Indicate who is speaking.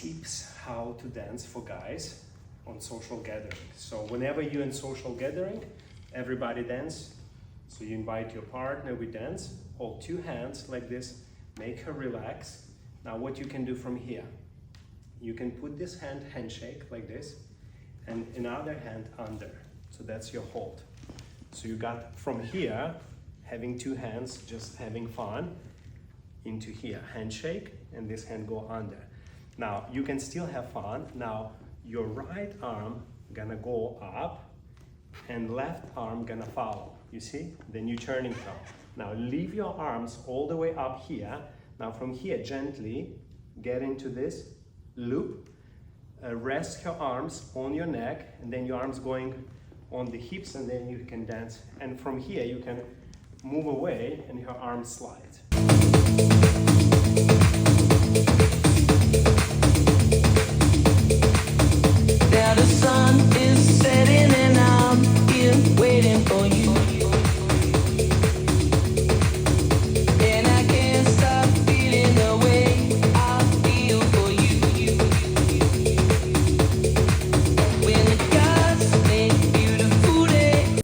Speaker 1: Tips how to dance for guys on social gathering. So whenever you're in social gathering, everybody dance. So you invite your partner, we dance, hold two hands like this, make her relax. Now what you can do from here, you can put this handshake like this, and another hand under. So that's your hold. So you got from here, having two hands, just having fun, into here, handshake, and this hand go under. Now you can still have fun. Now your right arm gonna go up and left arm gonna follow. You see? Then you're turning from. Now leave your arms all the way up here. Now from here, gently get into this loop. Rest your arms on your neck, and then your arms going on the hips, and then you can dance. And from here you can move away and your arms slide.